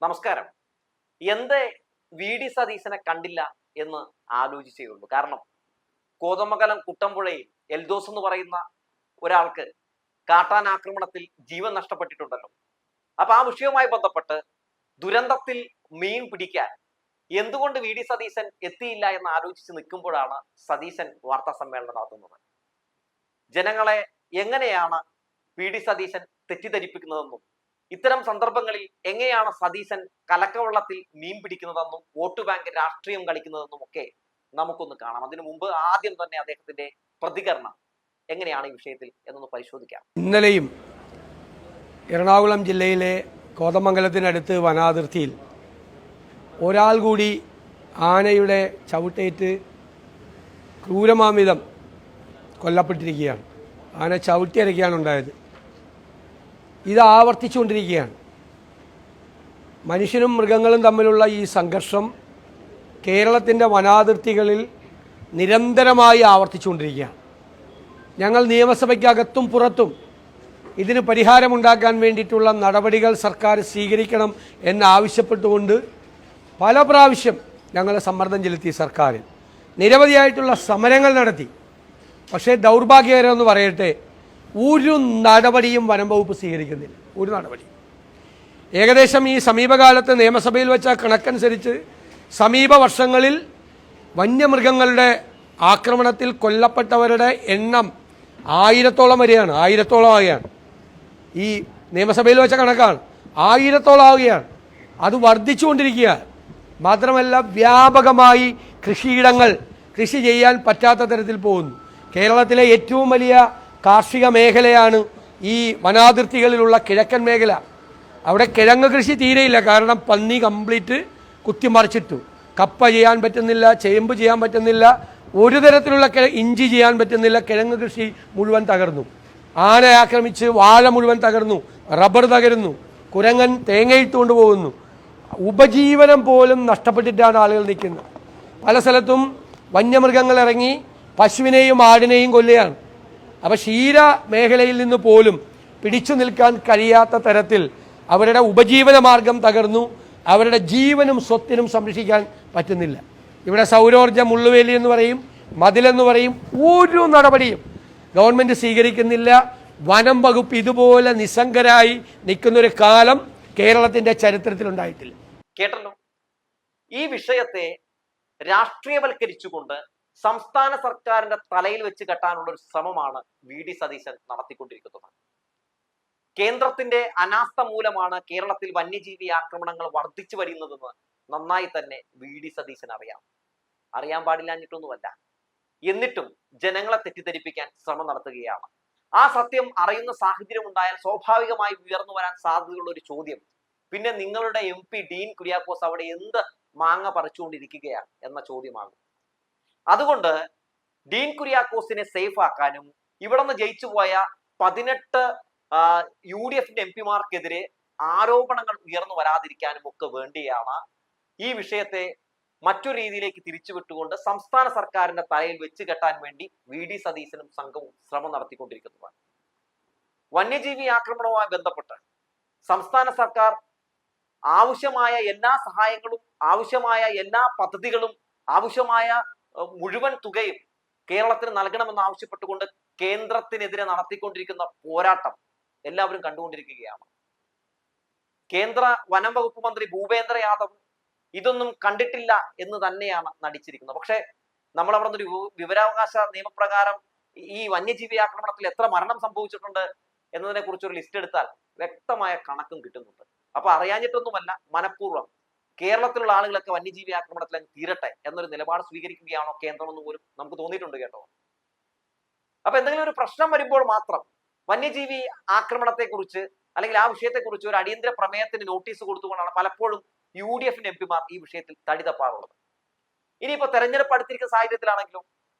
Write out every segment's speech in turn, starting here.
നമസ്കാരം. എന്ത് V D സതീശനെ കണ്ടില്ല എന്ന് ആലോചിച്ചേ ഉള്ളൂ. കാരണം കോതമംഗലം കുട്ടമ്പുഴയിൽ എൽദോസ് എന്ന് പറയുന്ന ഒരാൾക്ക് കാട്ടാൻ ആക്രമണത്തിൽ ജീവൻ നഷ്ടപ്പെട്ടിട്ടുണ്ടല്ലോ. അപ്പൊ ആ വിഷയവുമായി ബന്ധപ്പെട്ട് ദുരന്തത്തിൽ മീൻ പിടിക്കാൻ എന്തുകൊണ്ട് വി ഡി സതീശൻ എത്തിയില്ല എന്ന് ആലോചിച്ച് നിൽക്കുമ്പോഴാണ് സതീശൻ വാർത്താ സമ്മേളനം നടത്തുന്നത്. ജനങ്ങളെ എങ്ങനെയാണ് വി ഡി സതീശൻ തെറ്റിദ്ധരിപ്പിക്കുന്നതെന്നും ഇത്തരം സന്ദർഭങ്ങളിൽ എങ്ങനെയാണ് സതീശൻ കലക്കവെള്ളത്തിൽ മീൻ പിടിക്കുന്നതെന്നും വോട്ട് ബാങ്ക് രാഷ്ട്രീയം കളിക്കുന്നതെന്നും ഒക്കെ നമുക്കൊന്ന് കാണാം. അതിനു മുമ്പ് ആദ്യം തന്നെ അദ്ദേഹത്തിന്റെ പ്രതികരണം എങ്ങനെയാണ് ഈ വിഷയത്തിൽ എന്നൊന്ന് പരിശോധിക്കാം. ഇന്നലെയും എറണാകുളം ജില്ലയിലെ കോതമംഗലത്തിനടുത്ത് വനാതിർത്തിയിൽ ഒരാൾ കൂടി ആനയുടെ ചവിട്ടേറ്റ് ക്രൂരമാമിതം കൊല്ലപ്പെട്ടിരിക്കുകയാണ്. ആന ചവിട്ടിയരയ്ക്കാണ് ഉണ്ടായത്. ഇത് ആവർത്തിച്ചുകൊണ്ടിരിക്കുകയാണ്. മനുഷ്യനും മൃഗങ്ങളും തമ്മിലുള്ള ഈ സംഘർഷം കേരളത്തിൻ്റെ വനാതിർത്തികളിൽ നിരന്തരമായി ആവർത്തിച്ചുകൊണ്ടിരിക്കുകയാണ്. ഞങ്ങൾ നിയമസഭയ്ക്കകത്തും പുറത്തും ഇതിന് പരിഹാരമുണ്ടാക്കാൻ വേണ്ടിയിട്ടുള്ള നടപടികൾ സർക്കാർ സ്വീകരിക്കണം എന്നാവശ്യപ്പെട്ടുകൊണ്ട് പല പ്രാവശ്യം ഞങ്ങൾ സമ്മർദ്ദം ചെലുത്തി. സർക്കാരിൽ നിരവധിയായിട്ടുള്ള സമരങ്ങൾ നടത്തി. പക്ഷേ ദൗർഭാഗ്യകരമെന്ന് പറയട്ടെ, ഒരു നടപടിയും വനം വകുപ്പ് സ്വീകരിക്കുന്നില്ല. ഒരു നടപടി. ഏകദേശം ഈ സമീപകാലത്ത് നിയമസഭയിൽ വെച്ച കണക്കനുസരിച്ച് സമീപ വർഷങ്ങളിൽ വന്യമൃഗങ്ങളുടെ ആക്രമണത്തിൽ കൊല്ലപ്പെട്ടവരുടെ എണ്ണം 1000-ഓളം വരെയാണ്. 1000-ഓളം ആവുകയാണ്. ഈ നിയമസഭയിൽ വെച്ച കണക്കാണ്. 1000-ഓളം ആവുകയാണ്. അത് വർദ്ധിച്ചുകൊണ്ടിരിക്കുകയാണ്. മാത്രമല്ല വ്യാപകമായി കൃഷിയിടങ്ങൾ കൃഷി ചെയ്യാൻ പറ്റാത്ത തരത്തിൽ പോകുന്നു. കേരളത്തിലെ ഏറ്റവും വലിയ കാർഷിക മേഖലയാണ് ഈ വനാതിർത്തികളിലുള്ള കിഴക്കൻ മേഖല. അവിടെ കിഴങ്ങ് കൃഷി തീരെയില്ല. കാരണം പന്നി കംപ്ലീറ്റ് കുത്തിമറിച്ചിട്ടു. കപ്പ ചെയ്യാൻ പറ്റുന്നില്ല, ചേമ്പ് ചെയ്യാൻ പറ്റുന്നില്ല, ഒരു തരത്തിലുള്ള ഇഞ്ചി ചെയ്യാൻ പറ്റുന്നില്ല. കിഴങ്ങ് കൃഷി മുഴുവൻ തകർന്നു. ആന ആക്രമിച്ച് വാഴ മുഴുവൻ തകർന്നു, റബ്ബർ തകരുന്നു, കുരങ്ങൻ തേങ്ങയിട്ടുകൊണ്ട് പോകുന്നു. ഉപജീവനം പോലും നഷ്ടപ്പെട്ടിട്ടാണ് ആളുകൾ നിൽക്കുന്നത്. പല സ്ഥലത്തും വന്യമൃഗങ്ങൾ ഇറങ്ങി പശുവിനെയും ആടിനെയും കൊല്ലുകയാണ്. അപ്പോൾ ക്ഷീര മേഖലയിൽ നിന്ന് പോലും പിടിച്ചു നിൽക്കാൻ കഴിയാത്ത തരത്തിൽ അവരുടെ ഉപജീവന മാർഗം തകർന്നു. അവരുടെ ജീവനും സ്വത്തിനും സംരക്ഷിക്കാൻ പറ്റുന്നില്ല. ഇവിടെ സൗരോർജ്ജ മുള്ളുവേലി എന്ന് പറയും, മതിലെന്ന് പറയും, ഒരു നടപടിയും ഗവൺമെൻറ് സ്വീകരിക്കുന്നില്ല. വനം വകുപ്പ് ഇതുപോലെ നിസ്സംഗരായി നിൽക്കുന്നൊരു കാലം കേരളത്തിൻ്റെ ചരിത്രത്തിലുണ്ടായിട്ടില്ല. കേട്ടല്ലോ. ഈ വിഷയത്തെ രാഷ്ട്രീയവൽക്കരിച്ചുകൊണ്ട് സംസ്ഥാന സർക്കാരിന്റെ തലയിൽ വെച്ച് കെട്ടാനുള്ള ഒരു ശ്രമമാണ് വി ഡി സതീശൻ നടത്തിക്കൊണ്ടിരിക്കുന്നത്. കേന്ദ്രത്തിന്റെ അനാസ്ഥ മൂലമാണ് കേരളത്തിൽ വന്യജീവി ആക്രമണങ്ങൾ വർദ്ധിച്ചു വരുന്നതെന്ന് നന്നായി തന്നെ വി ഡി സതീശൻ അറിയാൻ പാടില്ലാഞ്ഞിട്ടൊന്നുമല്ല. എന്നിട്ടും ജനങ്ങളെ തെറ്റിദ്ധരിപ്പിക്കാൻ ശ്രമം നടത്തുകയാണ്. ആ സത്യം അറിയുന്ന സാഹചര്യം ഉണ്ടായാൽ സ്വാഭാവികമായി ഉയർന്നു വരാൻ സാധ്യതയുള്ള ഒരു ചോദ്യം, പിന്നെ നിങ്ങളുടെ MP ഡീൻ കുര്യാക്കോസ് അവിടെ എന്ത് മാങ്ങ പറിച്ചുകൊണ്ടിരിക്കുകയാണ് എന്ന ചോദ്യമാണ്. അതുകൊണ്ട് ഡീൻ കുര്യാക്കോസിനെ സേഫ് ആക്കാനും ഇവിടെ നിന്ന് ജയിച്ചു പോയ 18 UDF MP-മാർക്കെതിരെ ആരോപണങ്ങൾ ഉയർന്നു വരാതിരിക്കാനും ഒക്കെ വേണ്ടിയാണ് ഈ വിഷയത്തെ മറ്റൊരു രീതിയിലേക്ക് തിരിച്ചുവിട്ടുകൊണ്ട് സംസ്ഥാന സർക്കാരിന്റെ തലയിൽ വെച്ച് കെട്ടാൻ വേണ്ടി വി ഡി സതീശനും സംഘവും ശ്രമം നടത്തിക്കൊണ്ടിരിക്കുന്നതാണ്. വന്യജീവി ആക്രമണവുമായി ബന്ധപ്പെട്ട് സംസ്ഥാന സർക്കാർ ആവശ്യമായ എല്ലാ സഹായങ്ങളും, ആവശ്യമായ എല്ലാ പദ്ധതികളും, ആവശ്യമായ മുഴുവൻ തുകയും കേരളത്തിന് നൽകണമെന്ന് ആവശ്യപ്പെട്ടുകൊണ്ട് കേന്ദ്രത്തിനെതിരെ നടത്തിക്കൊണ്ടിരിക്കുന്ന പോരാട്ടം എല്ലാവരും കണ്ടുകൊണ്ടിരിക്കുകയാണ്. കേന്ദ്ര വനം വകുപ്പ് മന്ത്രി ഭൂപേന്ദ്ര യാദവ് ഇതൊന്നും കണ്ടിട്ടില്ല എന്ന് തന്നെയാണ് നടിച്ചിരിക്കുന്നത്. പക്ഷെ നമ്മൾ അവിടെ ഒരു വിവരാവകാശ നിയമപ്രകാരം ഈ വന്യജീവി ആക്രമണത്തിൽ എത്ര മരണം സംഭവിച്ചിട്ടുണ്ട് എന്നതിനെ കുറിച്ച് ഒരു ലിസ്റ്റ് എടുത്താൽ വ്യക്തമായ കണക്കും കിട്ടുന്നുണ്ട്. അപ്പൊ അറിയാഞ്ഞിട്ടൊന്നുമല്ല, മനഃപൂർവ്വം കേരളത്തിലുള്ള ആളുകളൊക്കെ വന്യജീവി ആക്രമണത്തിൽ അങ്ങ് തീരട്ടെ എന്നൊരു നിലപാട് സ്വീകരിക്കുകയാണോ കേന്ദ്രം എന്ന് പോലും നമുക്ക് തോന്നിയിട്ടുണ്ട് കേട്ടോ. അപ്പൊ എന്തെങ്കിലും ഒരു പ്രശ്നം വരുമ്പോൾ മാത്രം വന്യജീവി ആക്രമണത്തെ കുറിച്ച് അല്ലെങ്കിൽ ആ വിഷയത്തെക്കുറിച്ച് ഒരു അടിയന്തര പ്രമേയത്തിന് നോട്ടീസ് കൊടുത്തുകൊണ്ടാണ് പലപ്പോഴും UDF MP-മാർ ഈ വിഷയത്തിൽ തടിതപ്പാറുള്ളത്. ഇനിയിപ്പോ തെരഞ്ഞെടുപ്പ് അടുത്തിരിക്കുന്ന സാഹചര്യത്തിലാണെങ്കിലും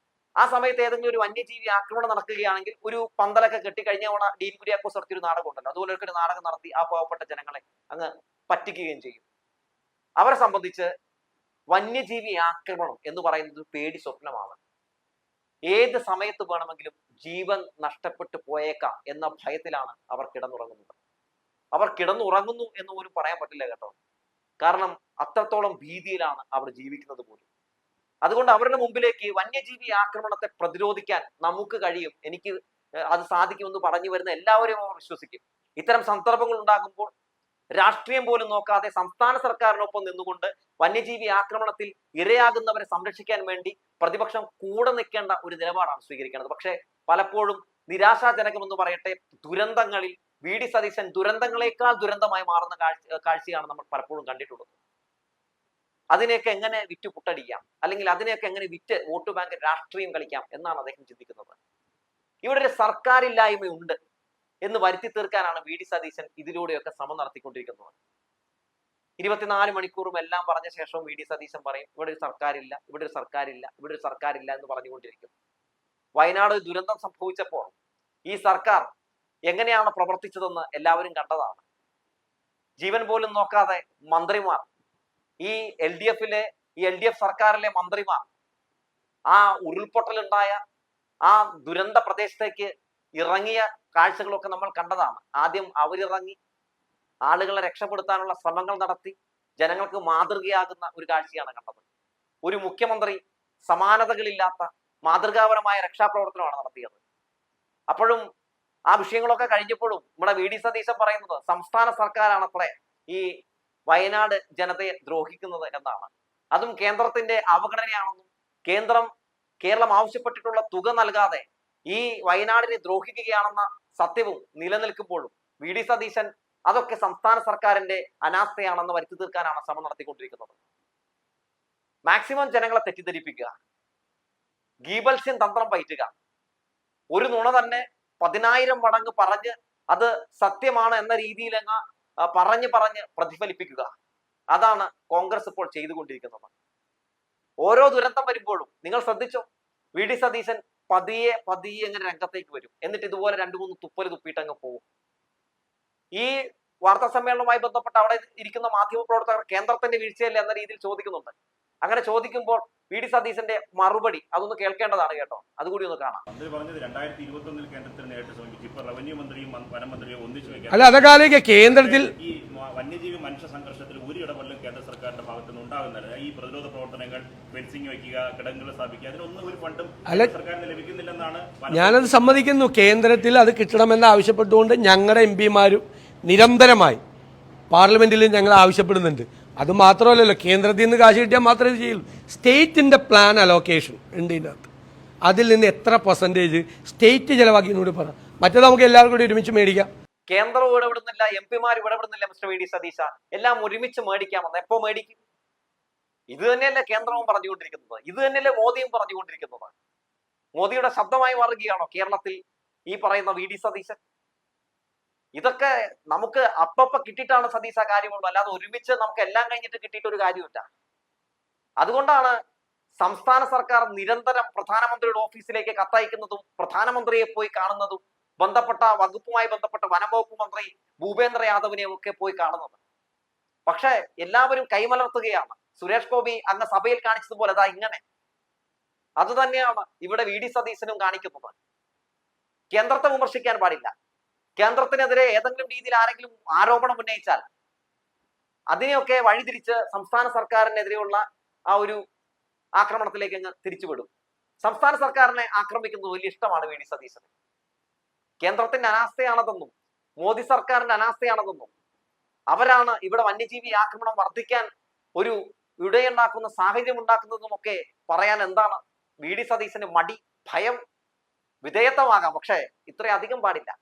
ആ സമയത്ത് ഏതെങ്കിലും ഒരു വന്യജീവി ആക്രമണം നടക്കുകയാണെങ്കിൽ ഒരു പന്തലൊക്കെ കെട്ടി കഴിഞ്ഞ തവണ ഡീൻ കുര്യാക്കോസ് നടത്തിയൊരു നാടകം ഉണ്ടല്ലോ, അതുപോലെ ഒരു നാടകം നടത്തി ആ പാവപ്പെട്ട ജനങ്ങളെ അങ്ങ് പറ്റിക്കുകയും ചെയ്യും. അവരെ സംബന്ധിച്ച് വന്യജീവി ആക്രമണം എന്ന് പറയുന്നത് പേടി സ്വപ്നമാണ്. ഏത് സമയത്ത് വേണമെങ്കിലും ജീവൻ നഷ്ടപ്പെട്ടു പോയേക്കാം എന്ന ഭയത്തിലാണ് അവർ കിടന്നുറങ്ങുന്നത്. അവർ കിടന്നുറങ്ങുന്നു എന്ന് പോലും പറയാൻ പറ്റില്ല കേട്ടോ. കാരണം അത്രത്തോളം ഭീതിയിലാണ് അവർ ജീവിക്കുന്നത് പോലും. അതുകൊണ്ട് അവരുടെ മുമ്പിലേക്ക് വന്യജീവി ആക്രമണത്തെ പ്രതിരോധിക്കാൻ നമുക്ക് കഴിയും, എനിക്ക് അത് സാധിക്കുമെന്ന് പറഞ്ഞു വരുന്ന എല്ലാവരെയും അവർ വിശ്വസിക്കും. ഇത്തരം സന്ദർഭങ്ങൾ ഉണ്ടാകുമ്പോൾ രാഷ്ട്രീയം പോലും നോക്കാതെ സംസ്ഥാന സർക്കാരിനൊപ്പം നിന്നുകൊണ്ട് വന്യജീവി ആക്രമണത്തിൽ ഇരയാകുന്നവരെ സംരക്ഷിക്കാൻ വേണ്ടി പ്രതിപക്ഷം കൂടെ നിൽക്കേണ്ട ഒരു നിലപാടാണ് സ്വീകരിക്കുന്നത്. പക്ഷേ പലപ്പോഴും നിരാശാജനകമെന്ന് പറയട്ടെ, ദുരന്തങ്ങളിൽ വി.ഡി. സതീശൻ ദുരന്തങ്ങളെക്കാൾ ദുരന്തമായി മാറുന്ന കാഴ്ചയാണ് നമ്മൾ പലപ്പോഴും കണ്ടിട്ടുള്ളത്. അതിനെയൊക്കെ എങ്ങനെ വിറ്റ് പുട്ടടിക്കാം, അല്ലെങ്കിൽ അതിനെയൊക്കെ എങ്ങനെ വിറ്റ് വോട്ട് ബാങ്ക് രാഷ്ട്രീയം കളിക്കാം എന്നാണ് അദ്ദേഹം ചിന്തിക്കുന്നത്. ഇവിടെ ഒരു സർക്കാരില്ലായ്മയുണ്ട് എന്ന് വരുത്തി തീർക്കാനാണ് വി.ഡി. സതീശൻ ഇതിലൂടെയൊക്കെ ശ്രമം നടത്തിക്കൊണ്ടിരിക്കുന്നത്. 24 മണിക്കൂറും എല്ലാം പറഞ്ഞ ശേഷവും വി.ഡി. സതീശൻ പറയും ഇവിടെ ഒരു സർക്കാരില്ല, ഇവിടെ ഒരു സർക്കാരില്ല, ഇവിടെ ഒരു സർക്കാരില്ല എന്ന് പറഞ്ഞുകൊണ്ടിരിക്കും. വയനാട് ദുരന്തം സംഭവിച്ചപ്പോൾ ഈ സർക്കാർ എങ്ങനെയാണ് പ്രവർത്തിച്ചതെന്ന് എല്ലാവരും കണ്ടതാണ്. ജീവൻ പോലും നോക്കാതെ മന്ത്രിമാർ, ഈ എൽ ഡി എഫ് സർക്കാരിലെ മന്ത്രിമാർ ആ ഉരുൾപൊട്ടലുണ്ടായ ആ ദുരന്ത പ്രദേശത്തേക്ക് ഇറങ്ങിയ കാഴ്ചകളൊക്കെ നമ്മൾ കണ്ടതാണ്. ആദ്യം അവരിറങ്ങി ആളുകളെ രക്ഷപ്പെടുത്താനുള്ള ശ്രമങ്ങൾ നടത്തി ജനങ്ങൾക്ക് മാതൃകയാകുന്ന ഒരു കാഴ്ചയാണ് കണ്ടത്. ഒരു മുഖ്യമന്ത്രി സമാനതകളില്ലാത്ത മാതൃകാപരമായ രക്ഷാപ്രവർത്തനമാണ് നടത്തിയത്. അപ്പോഴും ആ വിഷയങ്ങളൊക്കെ കഴിഞ്ഞപ്പോഴും നമ്മുടെ വി.ഡി. സതീശൻ പറയുന്നത് സംസ്ഥാന സർക്കാരാണത്രേ ഈ വയനാട് ജനതയെ ദ്രോഹിക്കുന്നത് എന്നാണ്. അതും കേന്ദ്രത്തിന്റെ അവഗണനയാണെന്നും കേരളം ആവശ്യപ്പെട്ടിട്ടുള്ള തുക നൽകാതെ ഈ വയനാടിനെ ദ്രോഹിക്കുകയാണെന്ന സത്യവും നിലനിൽക്കുമ്പോഴും വി.ഡി. സതീശൻ അതൊക്കെ സംസ്ഥാന സർക്കാരിന്റെ അനാസ്ഥയാണെന്ന് വരുത്തി തീർക്കാനാണ് ശ്രമം നടത്തിക്കൊണ്ടിരിക്കുന്നത്. മാക്സിമം ജനങ്ങളെ തെറ്റിദ്ധരിപ്പിക്കുക, ഗീബൽസ്യൻ തന്ത്രം പയറ്റുക, ഒരു നുണ തന്നെ 10,000 മടങ്ങ് പറഞ്ഞ് അത് സത്യമാണ് എന്ന രീതിയിൽ പറഞ്ഞ് പ്രതിഫലിപ്പിക്കുക. അതാണ് കോൺഗ്രസ് ഇപ്പോൾ ചെയ്തുകൊണ്ടിരിക്കുന്നത്. ഓരോ ദുരന്തം വരുമ്പോഴും നിങ്ങൾ ശ്രദ്ധിച്ചോ, വി.ഡി. സതീശൻ പതിയെ എങ്ങനെ രംഗത്തേക്ക് വരും, എന്നിട്ട് ഇതുപോലെ 2-3 തുപ്പല് തുപ്പിയിട്ട് അങ്ങ് പോകും. ഈ വാർത്താ സമ്മേളനവുമായി ബന്ധപ്പെട്ട് അവിടെ ഇരിക്കുന്ന മാധ്യമപ്രവർത്തകർ കേന്ദ്രത്തിന്റെ വീഴ്ചയല്ലേ എന്ന രീതിയിൽ ചോദിക്കുന്നുണ്ട്. അങ്ങനെ ചോദിക്കുമ്പോൾ വി.ഡി. സതീശന്റെ മറുപടി അതൊന്ന് കേൾക്കേണ്ടതാണ് കേട്ടോ, അതുകൂടി ഒന്ന് കാണാം. മന്ത്രി പറഞ്ഞത് 2021 കേന്ദ്രത്തിൽ നേരിട്ട് ശ്രമിച്ചു, ഇപ്പൊ റവന്യൂ മന്ത്രിയും വനമന്ത്രിയും ഒന്നിച്ചു വെക്കാൻ. അല്ല, അതൊക്കെ ആലോചിക്കുക. കേന്ദ്രത്തിൽ ഈ വന്യജീവി മനുഷ്യ സംഘർഷത്തിൽ ഒരു ഇടപെടലും കേന്ദ്ര സർക്കാരിന്റെ ഭാഗത്തുനിന്ന് ഉണ്ടാകുന്നില്ല. ഈ പ്രതിരോധ പ്രവർത്തനങ്ങൾ, ഫെൻസിംഗ് വയ്ക്കുക, കിടങ്ങുകൾ സ്ഥാപിക്കുക, അതിനൊന്നും ഒരു ഫണ്ടും സർക്കാരിന് ലഭിക്കുന്നില്ലെന്നാണ്. ഞാനത് സമ്മതിക്കുന്നു. കേന്ദ്രത്തിൽ അത് കിട്ടണമെന്ന് ആവശ്യപ്പെട്ടുകൊണ്ട് ഞങ്ങളുടെ എം.പിമാരും നിരന്തരമായി പാർലമെന്റിൽ ഞങ്ങൾ ആവശ്യപ്പെടുന്നുണ്ട്. അത് മാത്രമല്ലല്ലോ, കേന്ദ്രത്തിൽ നിന്ന് കാശ് കിട്ടിയാൽ മാത്രമേ ചെയ്യുള്ളൂ. സ്റ്റേറ്റിന്റെ പ്ലാൻ അലോക്കേഷൻ ഉണ്ട് ഇതിനകത്ത്. അതിൽ നിന്ന് എത്ര പെർസെൻറ്റേജ് സ്റ്റേറ്റ് ചെലവാക്കിയെന്നൂടെ പറ. മറ്റേത് നമുക്ക് എല്ലാവർക്കും കൂടി ഒരുമിച്ച് മേടിക്കാം. കേന്ദ്രം ഇടപെടുന്നില്ല, എം.പിമാർ ഇടപെടുന്നില്ല. Mister VD. സതീശ, എല്ലാം ഒരുമിച്ച് മേടിക്കാമെന്ന് എപ്പോ മേടിക്കും? ഇത് തന്നെയല്ലേ കേന്ദ്രവും പറഞ്ഞുകൊണ്ടിരിക്കുന്നത്, ഇത് തന്നെയല്ലേ മോദിയും പറഞ്ഞുകൊണ്ടിരിക്കുന്നത്. മോദിയുടെ ശബ്ദമായി മാറുകയാണോ കേരളത്തിൽ ഈ പറയുന്ന വി.ഡി. സതീശൻ? ഇതൊക്കെ നമുക്ക് അപ്പപ്പ കിട്ടിയിട്ടാണ് സതീശ കാര്യമുള്ളൂ, അല്ലാതെ ഒരുമിച്ച് നമുക്ക് എല്ലാം കഴിഞ്ഞിട്ട് കിട്ടിയിട്ട് ഒരു കാര്യമില്ല. അതുകൊണ്ടാണ് സംസ്ഥാന സർക്കാർ നിരന്തരം പ്രധാനമന്ത്രിയുടെ ഓഫീസിലേക്ക് കത്തയക്കുന്നതും പ്രധാനമന്ത്രിയെ പോയി കാണുന്നതും ബന്ധപ്പെട്ട വകുപ്പുമായി ബന്ധപ്പെട്ട വനംവകുപ്പ് മന്ത്രി ഭൂപേന്ദ്ര യാദവിനെ ഒക്കെ പോയി കാണുന്നത്. പക്ഷെ എല്ലാവരും കൈമലർത്തുകയാണ്. സുരേഷ് ഗോപി അങ്ങ് സഭയിൽ കാണിച്ചതുപോലെ അതാ ഇങ്ങനെ. അത് തന്നെയാണ് ഇവിടെ വി.ഡി. സതീശനും കാണിക്കുന്നത്. കേന്ദ്രത്തെ വിമർശിക്കാൻ പാടില്ല. കേന്ദ്രത്തിനെതിരെ ഏതെങ്കിലും രീതിയിൽ ആരെങ്കിലും ആരോപണം ഉന്നയിച്ചാൽ അതിനെയൊക്കെ വഴിതിരിച്ച് സംസ്ഥാന സർക്കാരിനെതിരെയുള്ള ആ ഒരു ആക്രമണത്തിലേക്ക് അങ്ങ് തിരിച്ചുവിടും. സംസ്ഥാന സർക്കാരിനെ ആക്രമിക്കുന്നത് വലിയ ഇഷ്ടമാണ് വി.ഡി. സതീശന്. കേന്ദ്രത്തിന്റെ അനാസ്ഥയാണതെന്നും മോദി സർക്കാരിന്റെ അനാസ്ഥയാണതെന്നും അവരാണ് ഇവിടെ വന്യജീവി ആക്രമണം വർദ്ധിക്കാൻ ഒരു ഇടയുണ്ടാക്കുന്ന സാഹചര്യം ഉണ്ടാക്കുന്നതെന്നും ഒക്കെ പറയാൻ എന്താണ് വി.ഡി. സതീശന് മടി? ഭയം? വിധേയത്വമാകാം, പക്ഷെ ഇത്രയധികം പാടില്ല.